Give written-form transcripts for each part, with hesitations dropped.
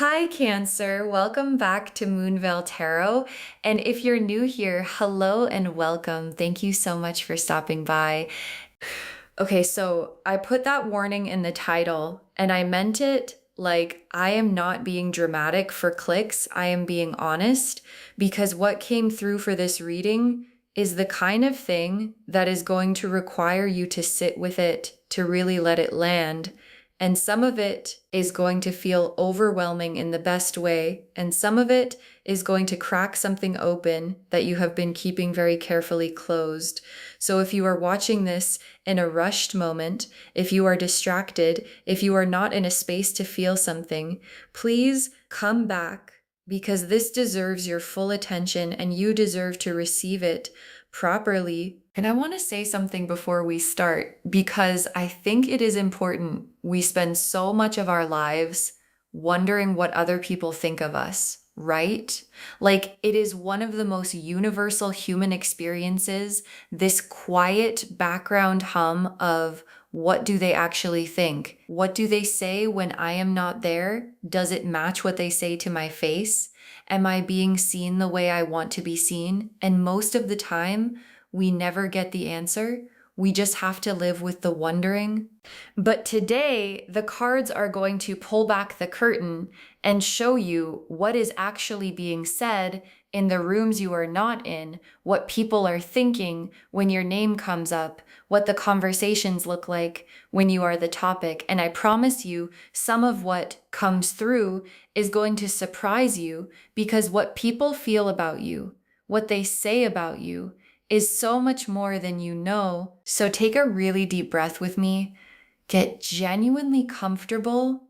Hi, Cancer. Welcome back to Moonveil Tarot. And if you're new here, hello and welcome. Thank you so much for stopping by. Okay, so I put that warning in the title and I meant it like I am not being dramatic for clicks. I am being honest because what came through for this reading is the kind of thing that is going to require you to sit with it, to really let it land. And some of it is going to feel overwhelming in the best way. And some of it is going to crack something open that you have been keeping very carefully closed. So if you are watching this in a rushed moment, if you are distracted, if you are not in a space to feel something, please come back because this deserves your full attention and you deserve to receive it properly. And I want to say something before we start because I think it is important. We spend so much of our lives wondering what other people think of us, right? Like it is one of the most universal human experiences, this quiet background hum of what do they actually think? What do they say when I am not there? Does it match what they say to my face? Am I being seen the way I want to be seen? And most of the time, we never get the answer. We just have to live with the wondering. But today, the cards are going to pull back the curtain and show you what is actually being said in the rooms you are not in, what people are thinking when your name comes up, what the conversations look like when you are the topic. And I promise you, some of what comes through is going to surprise you because what people feel about you, what they say about you, is so much more than you know. So take a really deep breath with me, get genuinely comfortable,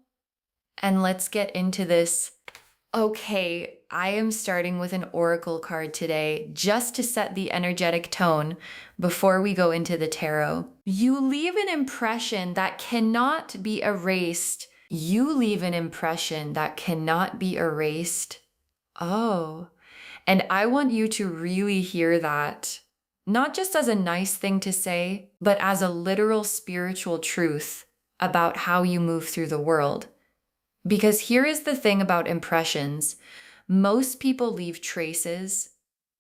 and let's get into this. Okay, I am starting with an oracle card today just to set the energetic tone before we go into the tarot. You leave an impression that cannot be erased. You leave an impression that cannot be erased. Oh, and I want you to really hear that. Not just as a nice thing to say, but as a literal spiritual truth about how you move through the world. Because here is the thing about impressions. Most people leave traces,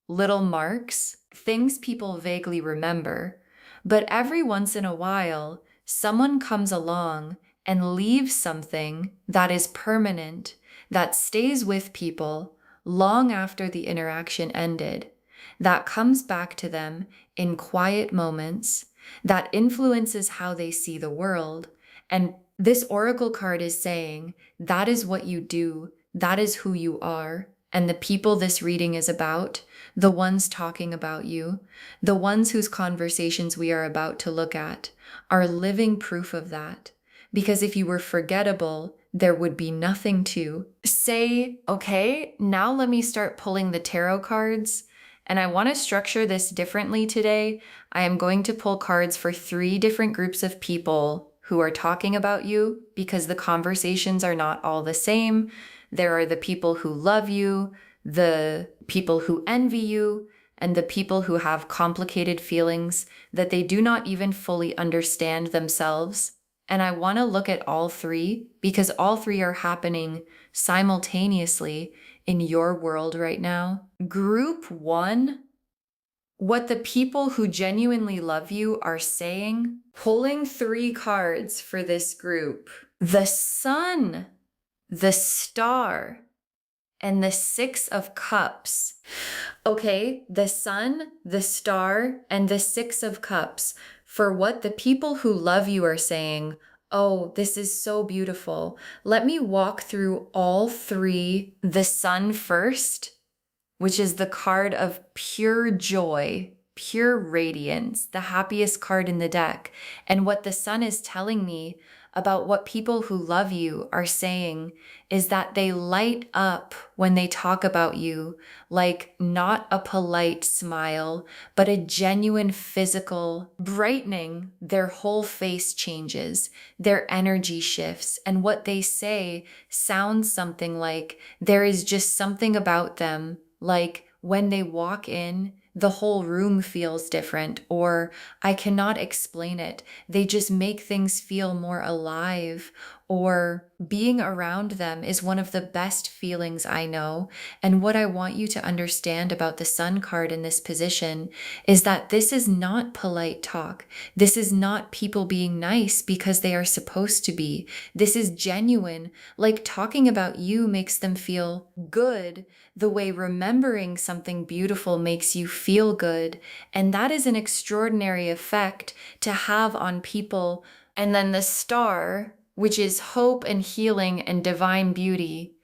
little marks, things people vaguely remember. But every once in a while, someone comes along and leaves something that is permanent, that stays with people long after the interaction ended, that comes back to them in quiet moments, that influences how they see the world. And this oracle card is saying that is what you do, that is who you are. And the people this reading is about, the ones talking about you, the ones whose conversations we are about to look at, are living proof of that. Because if you were forgettable, there would be nothing to say, okay, now let me start pulling the tarot cards. And I want to structure this differently today. I am going to pull cards for 3 different groups of people who are talking about you because the conversations are not all the same. There are the people who love you, the people who envy you, and the people who have complicated feelings that they do not even fully understand themselves. And I want to look at all 3 because all 3 are happening simultaneously in your world right now. Group 1, what the people who genuinely love you are saying. Pulling 3 cards for this group. The Sun, the Star, and the 6 of Cups. Okay, the Sun, the Star, and the 6 of Cups. For what the people who love you are saying, oh, this is so beautiful. Let me walk through all 3. The Sun first, which is the card of pure joy, pure radiance, the happiest card in the deck. And what the Sun is telling me about what people who love you are saying is that they light up when they talk about you, like not a polite smile, but a genuine physical brightening. Their whole face changes, their energy shifts, and what they say sounds something like there is just something about them, like when they walk in, the whole room feels different, or I cannot explain it. They just make things feel more alive, or being around them is one of the best feelings I know. And what I want you to understand about the Sun card in this position is that this is not polite talk. This is not people being nice because they are supposed to be. This is genuine. Like talking about you makes them feel good the way remembering something beautiful makes you feel good. And that is an extraordinary effect to have on people. And then the star, which is hope and healing and divine beauty.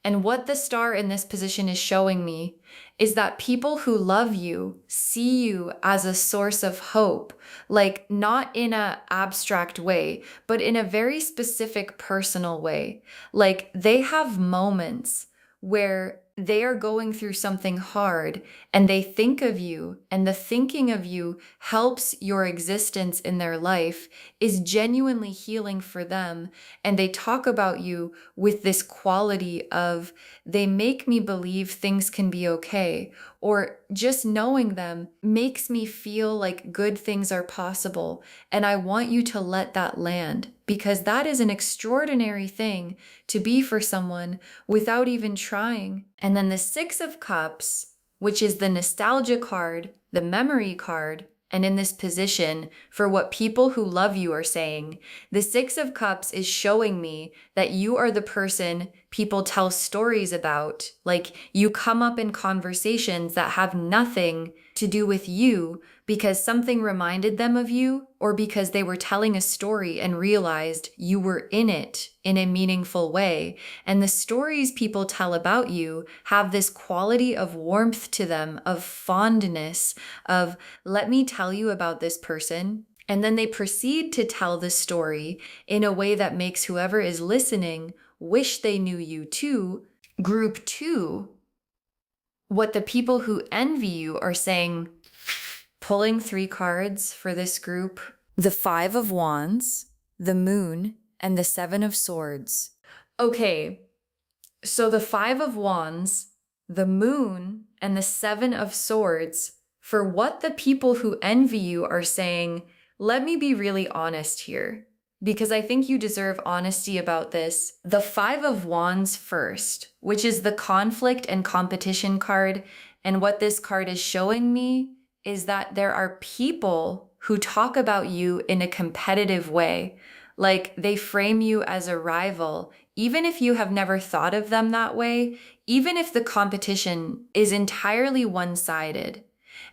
And what the star in this position is showing me is that people who love you see you as a source of hope, like not in an abstract way, but in a very specific personal way. Like they have moments where they are going through something hard and they think of you, and the thinking of you helps your existence in their life, is genuinely healing for them. And they talk about you with this quality of, they make me believe things can be okay, or just knowing them makes me feel like good things are possible. And I want you to let that land, because that is an extraordinary thing to be for someone without even trying. And then the Six of Cups, which is the nostalgia card, the memory card, and in this position, for what people who love you are saying, the Six of Cups is showing me that you are the person people tell stories about. Like you come up in conversations that have nothing to do with you because something reminded them of you, or because they were telling a story and realized you were in it in a meaningful way. And the stories people tell about you have this quality of warmth to them, of fondness, of let me tell you about this person. And then they proceed to tell the story in a way that makes whoever is listening wish they knew you too. Group 2, what the people who envy you are saying, pulling 3 cards for this group: the Five of Wands, the Moon, and the Seven of Swords. Okay, so the Five of Wands, the Moon, and the Seven of Swords, for what the people who envy you are saying, let me be really honest here, because I think you deserve honesty about this. The Five of Wands first, which is the conflict and competition card. And what this card is showing me is that there are people who talk about you in a competitive way. Like they frame you as a rival, even if you have never thought of them that way, even if the competition is entirely one-sided.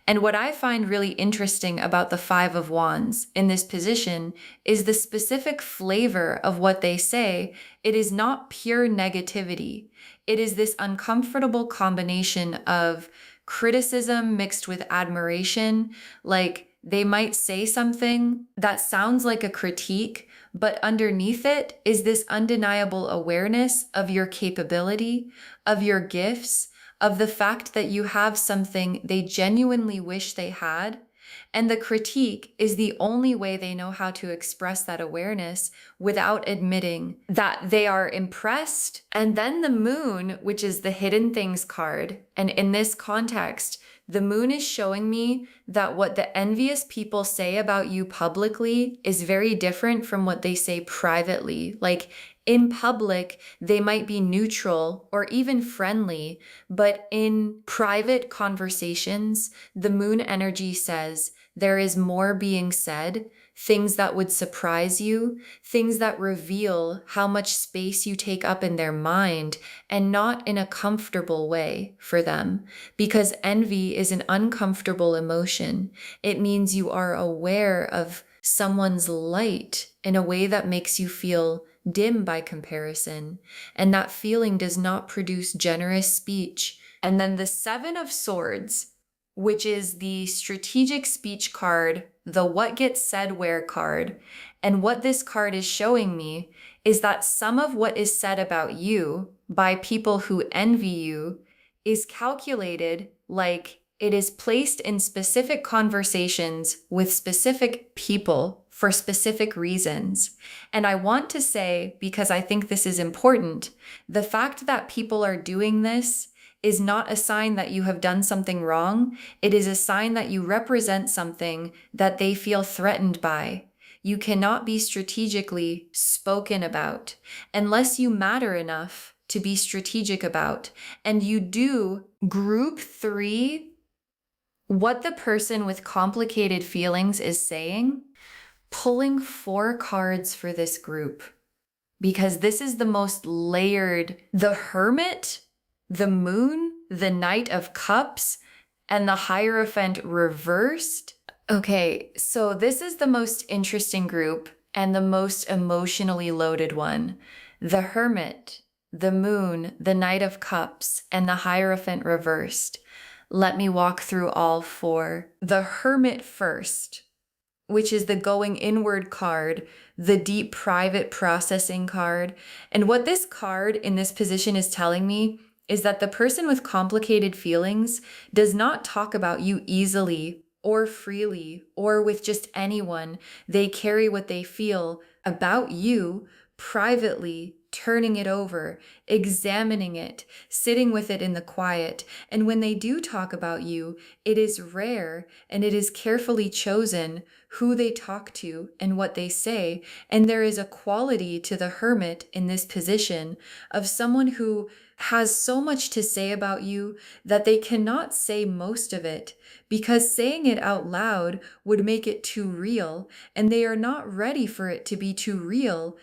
And what I find really interesting about the Five of Wands in this position is the specific flavor of what they say. It is not pure negativity. It is this uncomfortable combination of criticism mixed with admiration. Like they might say something that sounds like a critique, but underneath it is this undeniable awareness of your capability, of your gifts, of the fact that you have something they genuinely wish they had. And the critique is the only way they know how to express that awareness without admitting that they are impressed. And then the Moon, which is the hidden things card. And in this context, the Moon is showing me that what the envious people say about you publicly is very different from what they say privately. Like in public, they might be neutral or even friendly, but in private conversations, the Moon energy says there is more being said, things that would surprise you, things that reveal how much space you take up in their mind, and not in a comfortable way for them. Because envy is an uncomfortable emotion. It means you are aware of someone's light in a way that makes you feel dim by comparison, and that feeling does not produce generous speech. And then the Seven of Swords, which is the strategic speech card, the what gets said where card. And what this card is showing me is that some of what is said about you by people who envy you is calculated, like it is placed in specific conversations with specific people for specific reasons. And I want to say, because I think this is important, the fact that people are doing this is not a sign that you have done something wrong. It is a sign that you represent something that they feel threatened by. you cannot be strategically spoken about unless you matter enough to be strategic about. And you do group 3, what the person with complicated feelings is saying, pulling 4 cards for this group, because this is the most layered. The Hermit, the Moon, the Knight of Cups, and the Hierophant reversed. Okay, so this is the most interesting group and the most emotionally loaded one. The Hermit, the Moon, the Knight of Cups, and the Hierophant reversed. Let me walk through all 4. The Hermit first, which is the going inward card, the deep private processing card. And what this card in this position is telling me is that the person with complicated feelings does not talk about you easily or freely or with just anyone. They carry what they feel about you privately, turning it over, examining it, sitting with it in the quiet. And when they do talk about you, it is rare and it is carefully chosen who they talk to and what they say. And there is a quality to the Hermit in this position of someone who has so much to say about you that they cannot say most of it, because saying it out loud would make it too real, and they are not ready for it to be too real.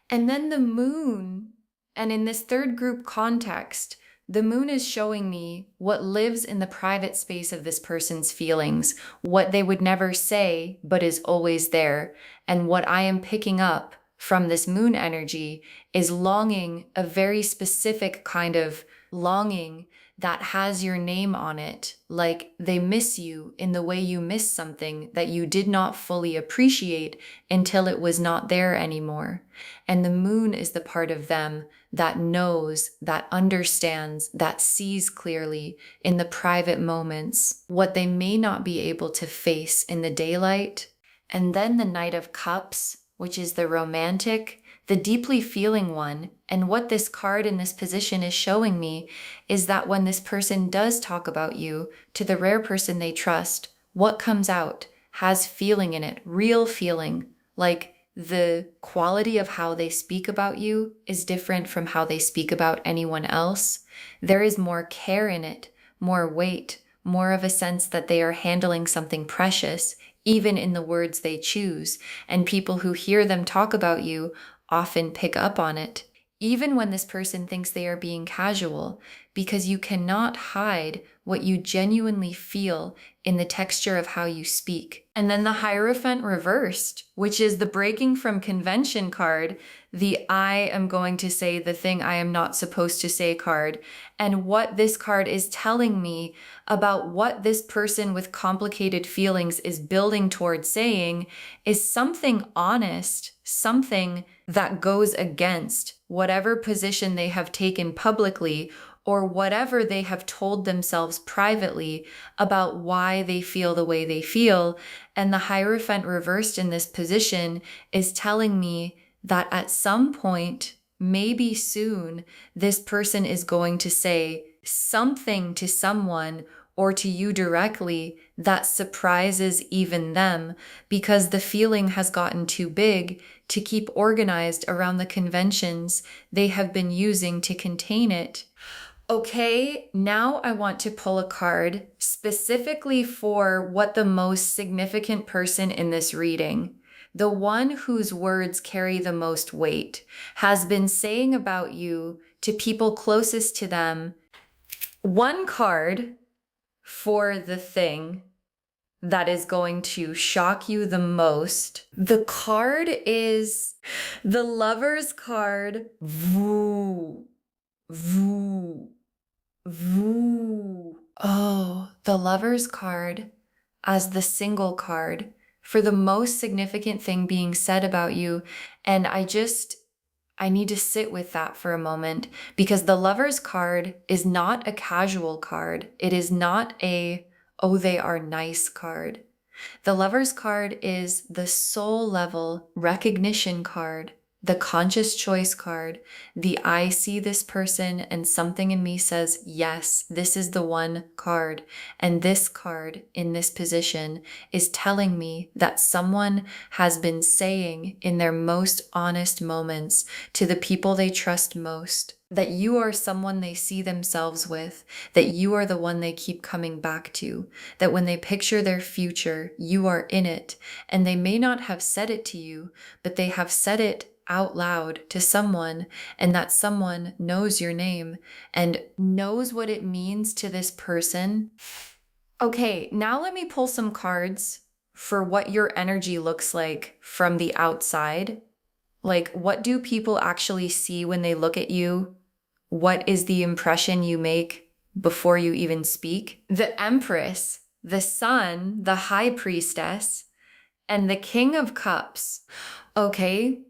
And then the Moon, and in this third group context, the Moon is showing me what lives in the private space of this person's feelings, what they would never say, but is always there. And what I am picking up from this Moon energy is longing, a very specific kind of longing that has your name on it, like they miss you in the way you miss something that you did not fully appreciate until it was not there anymore. And the Moon is the part of them that knows, that understands, that sees clearly in the private moments what they may not be able to face in the daylight. And then the Knight of Cups, which is the romantic, the deeply feeling one. And what this card in this position is showing me is that when this person does talk about you to the rare person they trust, what comes out has feeling in it, real feeling. Like the quality of how they speak about you is different from how they speak about anyone else. There is more care in it, more weight, more of a sense that they are handling something precious, even in the words they choose. And people who hear them talk about you often pick up on it, even when this person thinks they are being casual, because you cannot hide what you genuinely feel in the texture of how you speak. And then the Hierophant reversed, which is the breaking from convention card, the I am going to say the thing I am not supposed to say card. And what this card is telling me about what this person with complicated feelings is building towards saying is something honest, something that goes against whatever position they have taken publicly or whatever they have told themselves privately about why they feel the way they feel. And the Hierophant reversed in this position is telling me that at some point, maybe soon, this person is going to say something to someone or to you directly that surprises even them, because the feeling has gotten too big to keep organized around the conventions they have been using to contain it. Okay, now I want to pull a card specifically for what the most significant person in this reading, the one whose words carry the most weight, has been saying about you to people closest to them. One card for the thing that is going to shock you the most. The card is the Lover's card. Voo, voo, voo. Oh, the Lover's card as the single card for the most significant thing being said about you. And I need to sit with that for a moment, because the Lover's card is not a casual card. It is not a, oh, they are nice card. The Lover's card is the soul level recognition card the conscious choice card, the I see this person and something in me says, yes, this is the one card. And this card in this position is telling me that someone has been saying in their most honest moments to the people they trust most, that you are someone they see themselves with, that you are the one they keep coming back to, that when they picture their future, you are in it. And they may not have said it to you, but they have said it out loud to someone, and that someone knows your name and knows what it means to this person. Okay, now let me pull some cards for what your energy looks like from the outside. Like, what do people actually see when they look at you? What is the impression you make before you even speak? The Empress, the Sun, the High Priestess, and the King of Cups. Okay,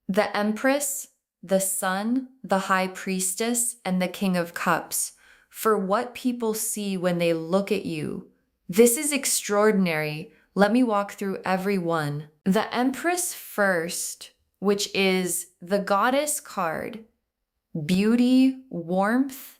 the Empress, the Sun, the High Priestess, and the King of Cups. For what people see when they look at you. This is extraordinary. Let me walk through every one. The Empress first, which is the Goddess card. Beauty, warmth,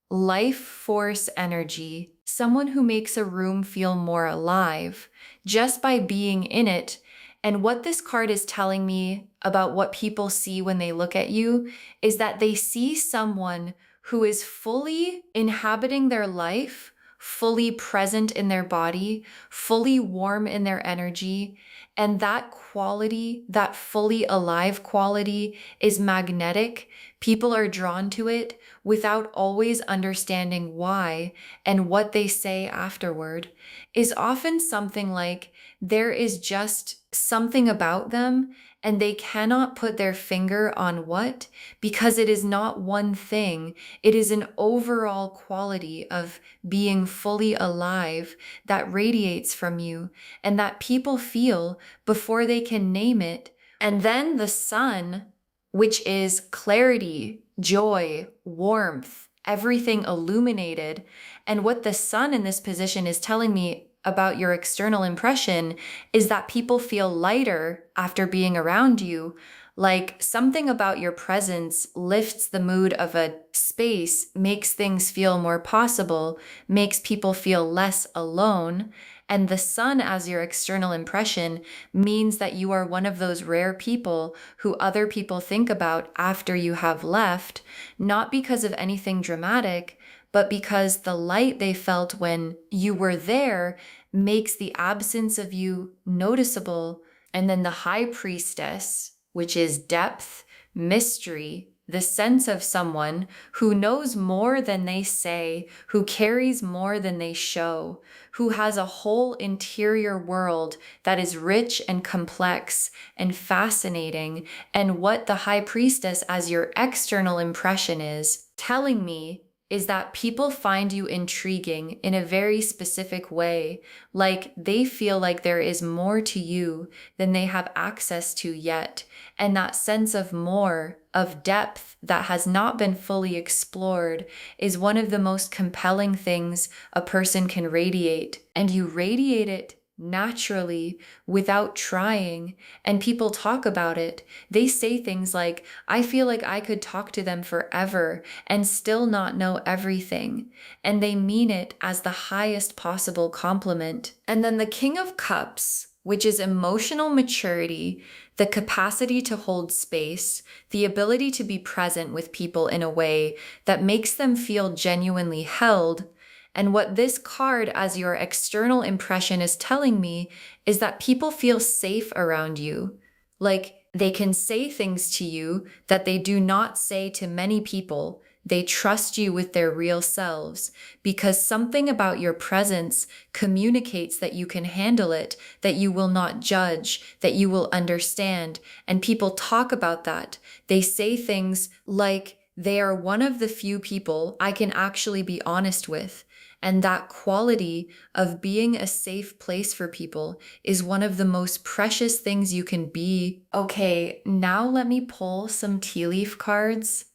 life force energy. Someone who makes a room feel more alive just by being in it. And what this card is telling me about what people see when they look at you is that they see someone who is fully inhabiting their life, fully present in their body, fully warm in their energy. And that quality, that fully alive quality, is magnetic. People are drawn to it without always understanding why, and what they say afterward is often something like, there is just something about them and they cannot put their finger on what, because it is not one thing. It is an overall quality of being fully alive that radiates from you and that people feel before they can name it. And then the Sun, which is clarity, joy, warmth, everything illuminated. And what the Sun in this position is telling me about your external impression is that people feel lighter after being around you. Like something about your presence lifts the mood of a space, makes things feel more possible, makes people feel less alone. And the Sun as your external impression means that you are one of those rare people who other people think about after you have left, not because of anything dramatic, but because the light they felt when you were there makes the absence of you noticeable. And then the High Priestess, which is depth, mystery, the sense of someone who knows more than they say, who carries more than they show, who has a whole interior world that is rich and complex and fascinating. And what the High Priestess as your external impression is telling me is that people find you intriguing in a very specific way, like they feel like there is more to you than they have access to yet. And that sense of more, of depth that has not been fully explored, is one of the most compelling things a person can radiate. And you radiate it naturally without trying, and people talk about it. They say things like, I feel like I could talk to them forever and still not know everything, and they mean it as the highest possible compliment. And then the King of Cups, which is emotional maturity, the capacity to hold space, the ability to be present with people in a way that makes them feel genuinely held. And what this card as your external impression is telling me is that people feel safe around you. Like they can say things to you that they do not say to many people. They trust you with their real selves because something about your presence communicates that you can handle it, that you will not judge, that you will understand. And people talk about that. They say things like, they are one of the few people I can actually be honest with. And that quality of being a safe place for people is one of the most precious things you can be. Okay, now let me pull some tea leaf cards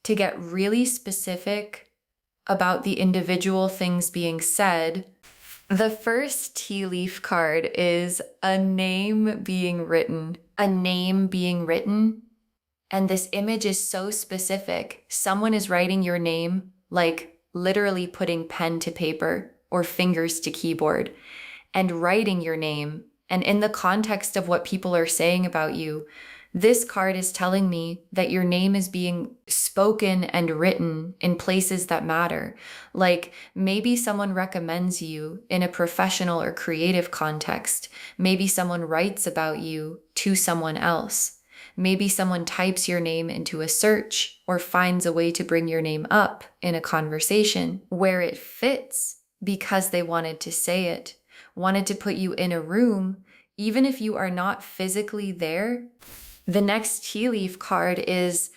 to get really specific about the individual things being said. The first tea leaf card is a name being written. A name being written And this image is so specific. Someone is writing your name, like literally putting pen to paper or fingers to keyboard and writing your name. And in the context of what people are saying about you, this card is telling me that your name is being spoken and written in places that matter. Like maybe someone recommends you in a professional or creative context. Maybe someone writes about you to someone else. Maybe someone types your name into a search or finds a way to bring your name up in a conversation where it fits because they wanted to say it, wanted to put you in a room, even if you are not physically there. The next tea leaf card is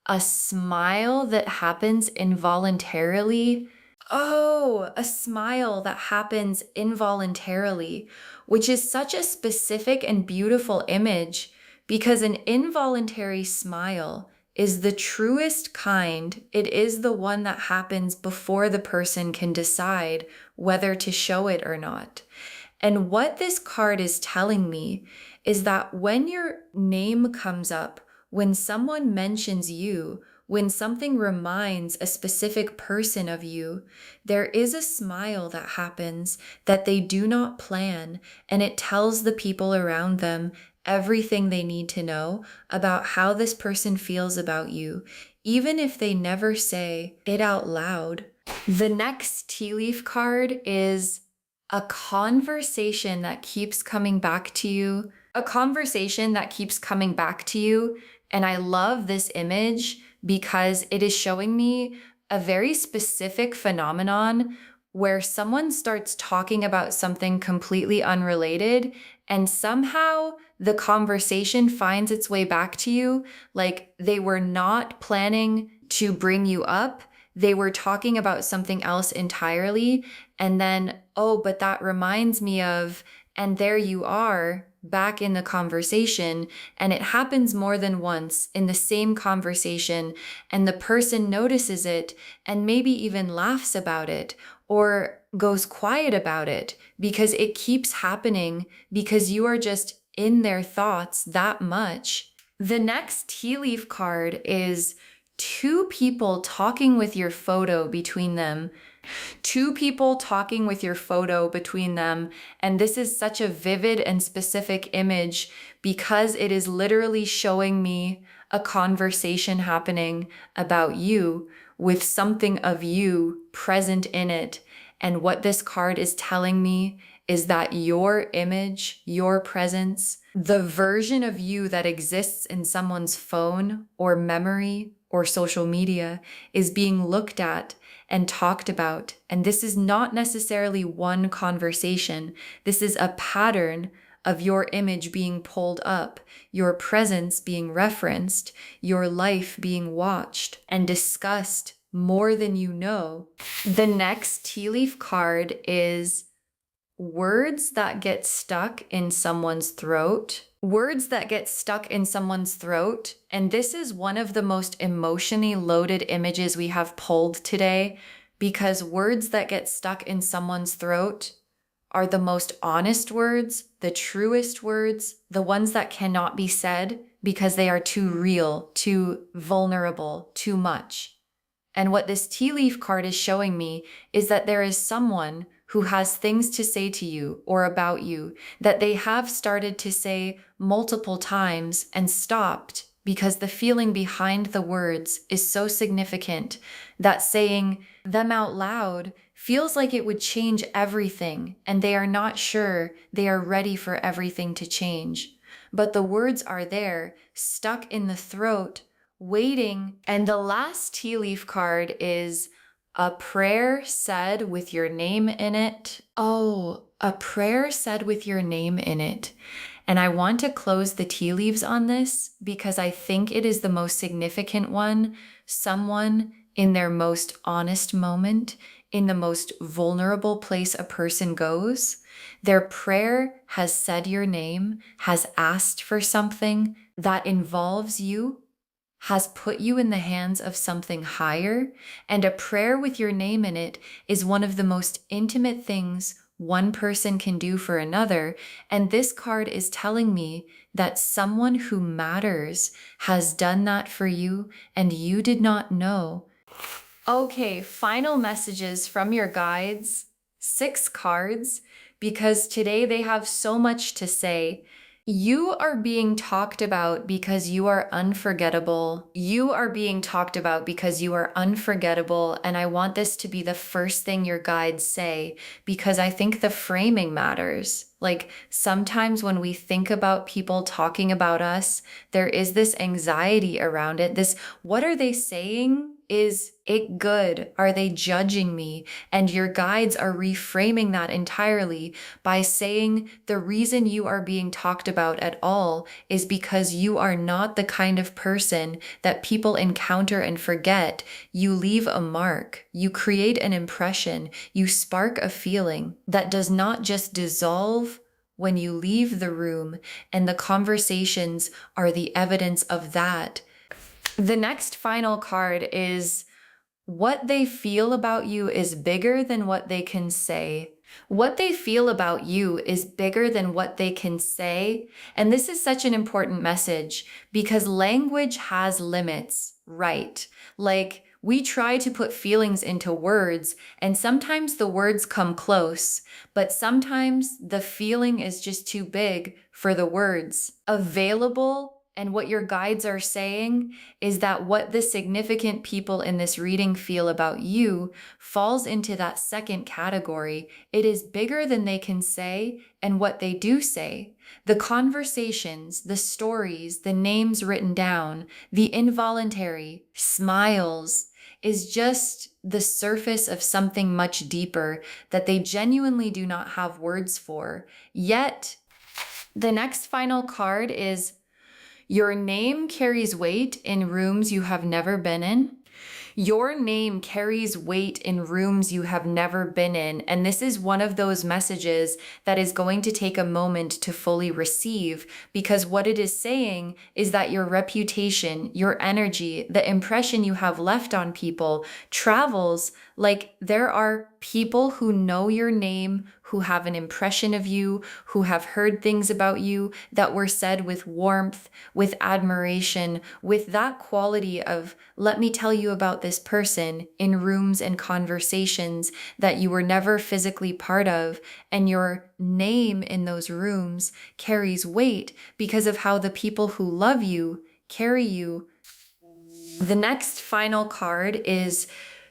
a smile that happens involuntarily. Oh, a smile that happens involuntarily, which is such a specific and beautiful image because an involuntary smile is the truest kind. It is the one that happens before the person can decide whether to show it or not. And what this card is telling me is that when your name comes up, when someone mentions you, when something reminds a specific person of you, there is a smile that happens that they do not plan, and it tells the people around them everything they need to know about how this person feels about you, even if they never say it out loud. The next tea leaf card is a conversation that keeps coming back to you, a conversation that keeps coming back to you. And I love this image because it is showing me a very specific phenomenon where someone starts talking about something completely unrelated and somehow the conversation finds its way back to you. Like they were not planning to bring you up. They were talking about something else entirely. And then, oh, but that reminds me of, and there you are back in the conversation. And it happens more than once in the same conversation. And the person notices it and maybe even laughs about it or goes quiet about it because it keeps happening because you are just in their thoughts that much. The next tea leaf card is two people talking with your photo between them. Two people talking with your photo between them. And this is such a vivid and specific image because it is literally showing me a conversation happening about you with something of you present in it. And what this card is telling me is that your image, your presence, the version of you that exists in someone's phone or memory or social media is being looked at and talked about. And this is not necessarily one conversation. This is a pattern of your image being pulled up, your presence being referenced, your life being watched and discussed more than you know. The next tea leaf card is words that get stuck in someone's throat. Words that get stuck in someone's throat. And this is one of the most emotionally loaded images we have pulled today because words that get stuck in someone's throat are the most honest words, the truest words, the ones that cannot be said because they are too real, too vulnerable, too much. And what this tea leaf card is showing me is that there is someone who has things to say to you or about you that they have started to say multiple times and stopped because the feeling behind the words is so significant that saying them out loud feels like it would change everything, and they are not sure they are ready for everything to change. But the words are there, stuck in the throat, waiting. And the last tea leaf card is a prayer said with your name in it. Oh, a prayer said with your name in it. And I want to close the tea leaves on this because I think it is the most significant one. Someone in their most honest moment, in the most vulnerable place a person goes, their prayer has said your name, has asked for something that involves you, has put you in the hands of something higher, and a prayer with your name in it is one of the most intimate things one person can do for another. And this card is telling me that someone who matters has done that for you and you did not know. Okay, final messages from your guides, 6 cards, because today they have so much to say. You are being talked about because you are unforgettable. You are being talked about because you are unforgettable. And I want this to be the first thing your guides say, because I think the framing matters. Like sometimes when we think about people talking about us, there is this anxiety around it. This, what are they saying? Is it good? Are they judging me? And your guides are reframing that entirely by saying the reason you are being talked about at all is because you are not the kind of person that people encounter and forget. You leave a mark, you create an impression, you spark a feeling that does not just dissolve when you leave the room, and the conversations are the evidence of that. The next final card is what they feel about you is bigger than what they can say. What they feel about you is bigger than what they can say. And this is such an important message because language has limits, right? Like we try to put feelings into words, and sometimes the words come close, but sometimes the feeling is just too big for the words available. And what your guides are saying is that what the significant people in this reading feel about you falls into that second category. It is bigger than they can say and what they do say. The conversations, the stories, the names written down, the involuntary smiles is just the surface of something much deeper that they genuinely do not have words for. Yet, the next final card is your name carries weight in rooms you have never been in. Your name carries weight in rooms you have never been in. And this is one of those messages that is going to take a moment to fully receive, because what it is saying is that your reputation, your energy, the impression you have left on people travels. Like there are people who know your name, who have an impression of you, who have heard things about you that were said with warmth, with admiration, with that quality of, let me tell you about this person in rooms and conversations that you were never physically part of. And your name in those rooms carries weight because of how the people who love you carry you. The next final card is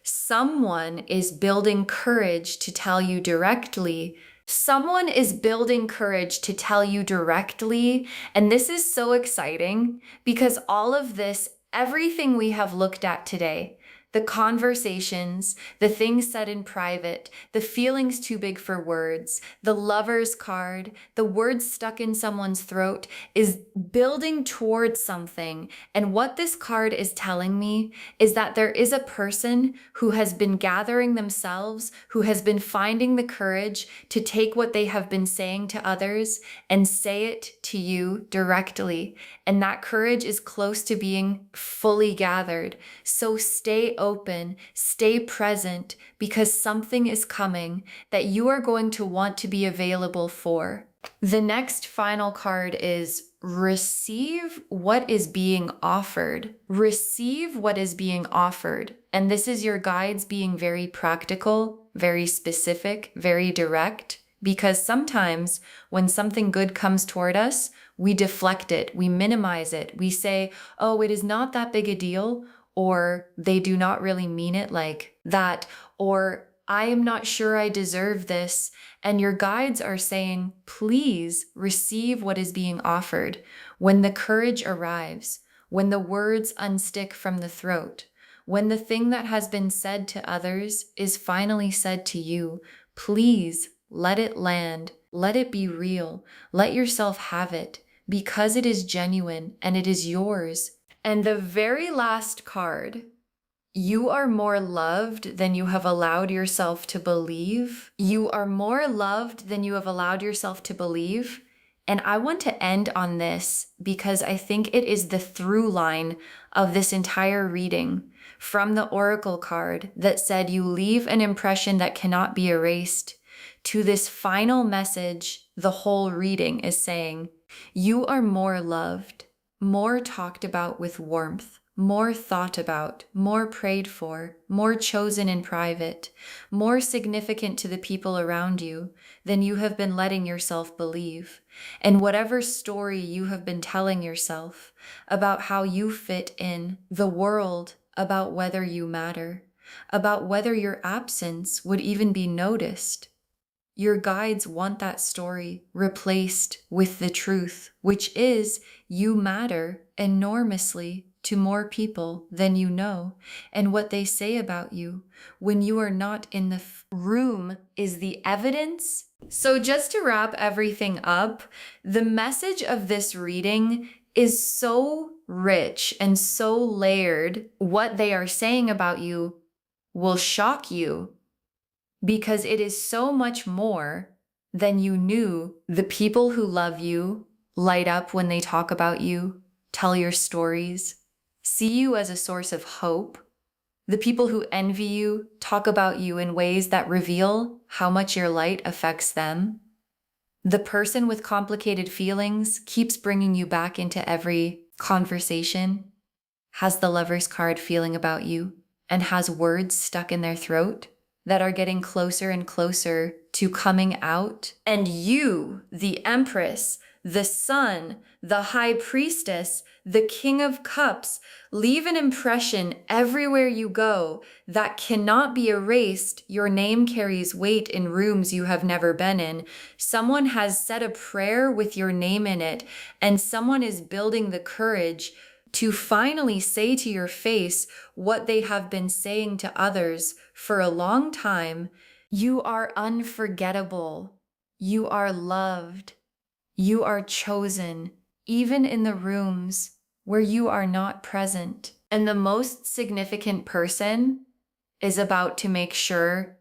someone is building courage to tell you directly. Someone is building courage to tell you directly. And this is so exciting because all of this, everything we have looked at today, the conversations, the things said in private, the feelings too big for words, the lover's card, the words stuck in someone's throat is building towards something. And what this card is telling me is that there is a person who has been gathering themselves, who has been finding the courage to take what they have been saying to others and say it to you directly. And that courage is close to being fully gathered. So stay open, stay present, because something is coming that you are going to want to be available for. The next final card is receive what is being offered. Receive what is being offered. And this is your guides being very practical, very specific, very direct. Because sometimes when something good comes toward us, we deflect it, we minimize it, we say, oh, it is not that big a deal, or they do not really mean it like that, or I am not sure I deserve this. And your guides are saying, please receive what is being offered. When the courage arrives, when the words unstick from the throat, when the thing that has been said to others is finally said to you, please let it land. Let it be real. Let yourself have it because it is genuine and it is yours. And the very last card, you are more loved than you have allowed yourself to believe. You are more loved than you have allowed yourself to believe. And I want to end on this because I think it is the through line of this entire reading from the oracle card that said you leave an impression that cannot be erased. to this final message. The whole reading is saying, you are more loved, more talked about with warmth, more thought about, more prayed for, more chosen in private, more significant to the people around you than you have been letting yourself believe. And whatever story you have been telling yourself about how you fit in the world, about whether you matter, about whether your absence would even be noticed, your guides want that story replaced with the truth, which is you matter enormously to more people than you know, and what they say about you when you are not in the room is the evidence. So just to wrap everything up, the message of this reading is so rich and so layered. What they are saying about you will shock you because it is so much more than you knew. The people who love you light up when they talk about you, tell your stories, see you as a source of hope. The people who envy you talk about you in ways that reveal how much your light affects them. The person with complicated feelings keeps bringing you back into every conversation, has the Lover's card feeling about you, and has words stuck in their throat that are getting closer and closer to coming out. And you, the Empress, the Sun, the High Priestess, the King of Cups, leave an impression everywhere you go that cannot be erased. Your name carries weight in rooms you have never been in. Someone has said a prayer with your name in it, and someone is building the courage to finally say to your face what they have been saying to others for a long time. You are unforgettable. You are loved. You are chosen, even in the rooms where you are not present. And the most significant person is about to make sure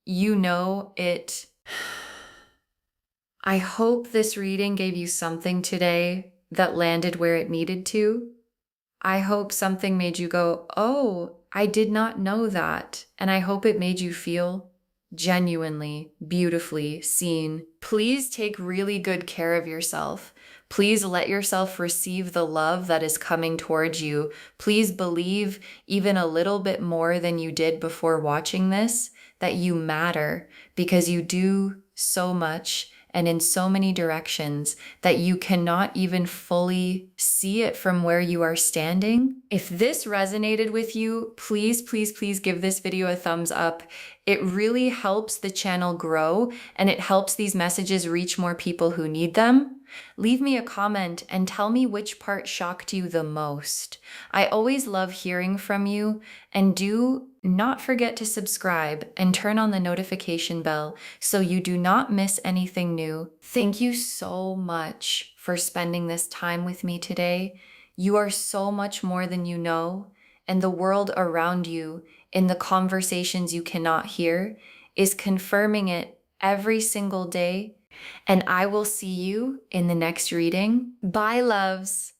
you know it. I hope this reading gave you something today that landed where it needed to. I hope something made you go, oh, I did not know that. And I hope it made you feel genuinely, beautifully seen. Please take really good care of yourself. Please let yourself receive the love that is coming towards you. Please believe even a little bit more than you did before watching this, that you matter, because you do so much and in so many directions that you cannot even fully see it from where you are standing. If this resonated with you, please, please, please give this video a thumbs up. It really helps the channel grow, and it helps these messages reach more people who need them. Leave me a comment and tell me which part shocked you the most. I always love hearing from you, and do not forget to subscribe and turn on the notification bell so you do not miss anything new. Thank you so much for spending this time with me today. You are so much more than you know, and the world around you, in the conversations you cannot hear, is confirming it every single day. And I will see you in the next reading. Bye, loves.